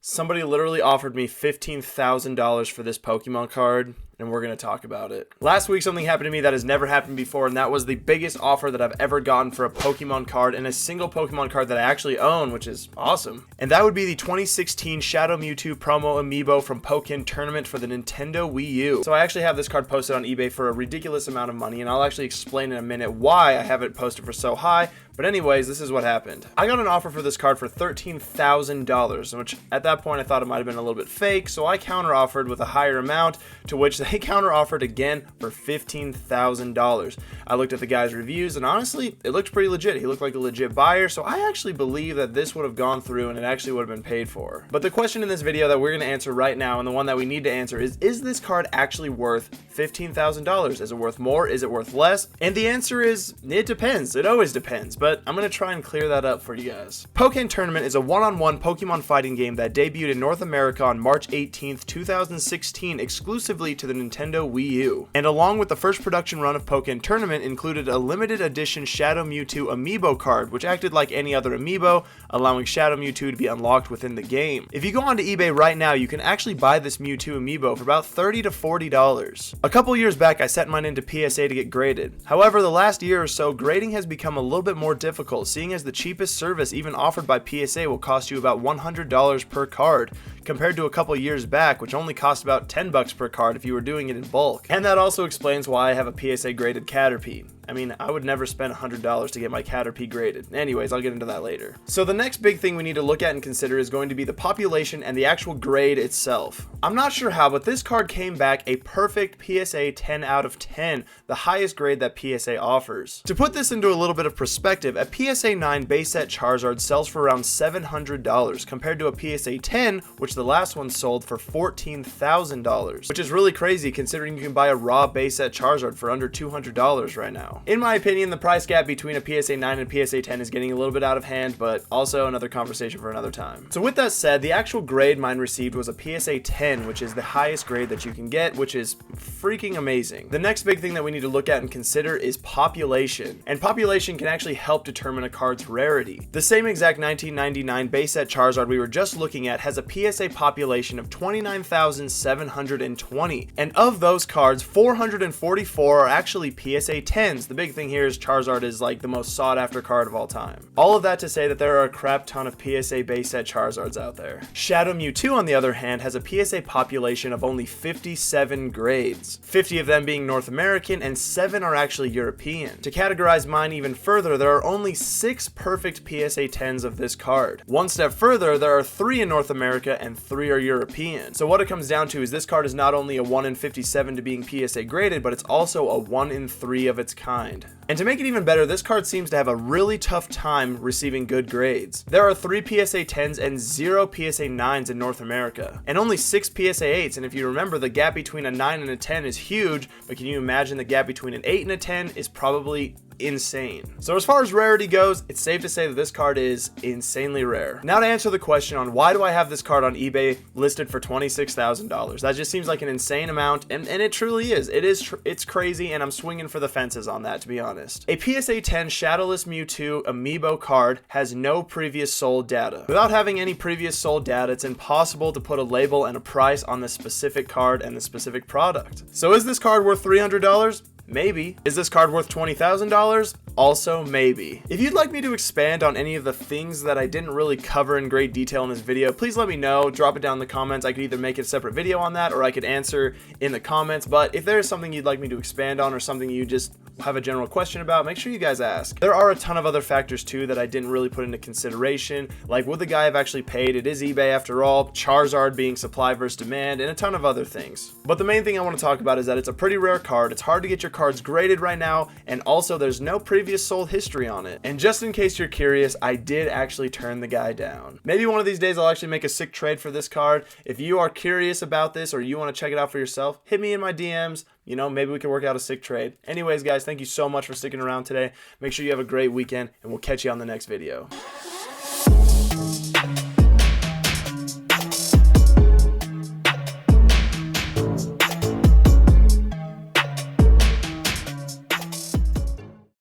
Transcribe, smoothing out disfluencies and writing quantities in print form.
Somebody literally offered me $15,000 for this Pokemon card, and we're going to talk about it. Last week, something happened to me that has never happened before, and that was the biggest offer that I've ever gotten for a Pokemon card, and a single Pokemon card that I actually own, which is awesome. And that would be the 2016 Shadow Mewtwo promo amiibo from Pokken Tournament for the Nintendo Wii U. So I actually have this card posted on eBay for a ridiculous amount of money, and I'll actually explain in a minute why I have it posted for so high. But anyways, this is what happened. I got an offer for this card for $13,000, which at that point I thought it might have been a little bit fake, so I counter-offered with a higher amount, to which they counter-offered again for $15,000. I looked at the guy's reviews, and honestly, it looked pretty legit. He looked like a legit buyer, so I actually believe that this would have gone through and it actually would have been paid for. But the question in this video that we're going to answer right now, and the one that we need to answer is this card actually worth $15,000? Is it worth more? Is it worth less? And the answer is, it depends. It always depends. But I'm going to try and clear that up for you guys. Pokken Tournament is a one-on-one Pokemon fighting game that debuted in North America on March 18th, 2016 exclusively to the Nintendo Wii U. And along with the first production run of Pokken Tournament included a limited edition Shadow Mewtwo amiibo card, which acted like any other amiibo, allowing Shadow Mewtwo to be unlocked within the game. If you go onto eBay right now, you can actually buy this Mewtwo amiibo for about $30 to $40. A couple years back, I set mine into PSA to get graded. However, the last year or so, grading has become a little bit more difficult, seeing as the cheapest service even offered by PSA will cost you about $100 per card, compared to a couple years back, which only cost about $10 per card if you were doing it in bulk. And that also explains why I have a PSA graded Caterpie. I mean, I would never spend $100 to get my Caterpie graded. Anyways, I'll get into that later. So the next big thing we need to look at and consider is going to be the population and the actual grade itself. I'm not sure how, but this card came back a perfect PSA 10 out of 10, the highest grade that PSA offers. To put this into a little bit of perspective, a PSA 9 base set Charizard sells for around $700, compared to a PSA 10, which the last one sold for $14,000, which is really crazy considering you can buy a raw base set Charizard for under $200 right now. In my opinion, the price gap between a PSA 9 and PSA 10 is getting a little bit out of hand, but also another conversation for another time. So with that said, the actual grade mine received was a PSA 10, which is the highest grade that you can get, which is freaking amazing. The next big thing that we need to look at and consider is population. And population can actually help determine a card's rarity. The same exact 1999 base set Charizard we were just looking at has a PSA population of 29,720. And of those cards, 444 are actually PSA 10s. The big thing here is Charizard is like the most sought after card of all time. All of that to say that there are a crap ton of PSA base set Charizards out there. Shadow Mewtwo, on the other hand, has a PSA population of only 57 grades, 50 of them being North American and 7 are actually European. To categorize mine even further, there are only 6 perfect PSA 10s of this card. One step further, there are 3 in North America and 3 are European. So what it comes down to is this card is not only a 1 in 57 to being PSA graded, but it's also a 1 in 3 of its kind. And to make it even better, this card seems to have a really tough time receiving good grades. There are 3 PSA 10s and 0 PSA 9s in North America, and only 6 PSA 8s, and if you remember, the gap between a 9 and a 10 is huge, but can you imagine the gap between an 8 and a 10 is probably insane. So as far as rarity goes, it's safe to say that this card is insanely rare. Now to answer the question on why do I have this card on eBay listed for $26,000? That just seems like an insane amount, and it truly is. It's crazy, and I'm swinging for the fences on that, to be honest. A PSA 10 Shadowless Mewtwo amiibo card has no previous sold data. Without having any previous sold data, it's impossible to put a label and a price on the specific card and the specific product. So is this card worth $300? Maybe. Is this card worth $20,000? Also maybe. If you'd like me to expand on any of the things that I didn't really cover in great detail in this video, please let me know. Drop it down in the comments. I could either make a separate video on that or I could answer in the comments. But if there is something you'd like me to expand on or something you just have a general question about, make sure you guys ask. There are a ton of other factors too that I didn't really put into consideration, like would the guy have actually paid? It is eBay after all, Charizard being supply versus demand, and a ton of other things. But the main thing I want to talk about is that it's a pretty rare card. It's hard to get your cards graded right now, and also there's no previous sold history on it. And just in case you're curious, I did actually turn the guy down. Maybe one of these days I'll actually make a sick trade for this card. If you are curious about this or you want to check it out for yourself, hit me in my DMs. You know, maybe we can work out a sick trade. Anyways, guys, thank you so much for sticking around today. Make sure you have a great weekend, and we'll catch you on the next video.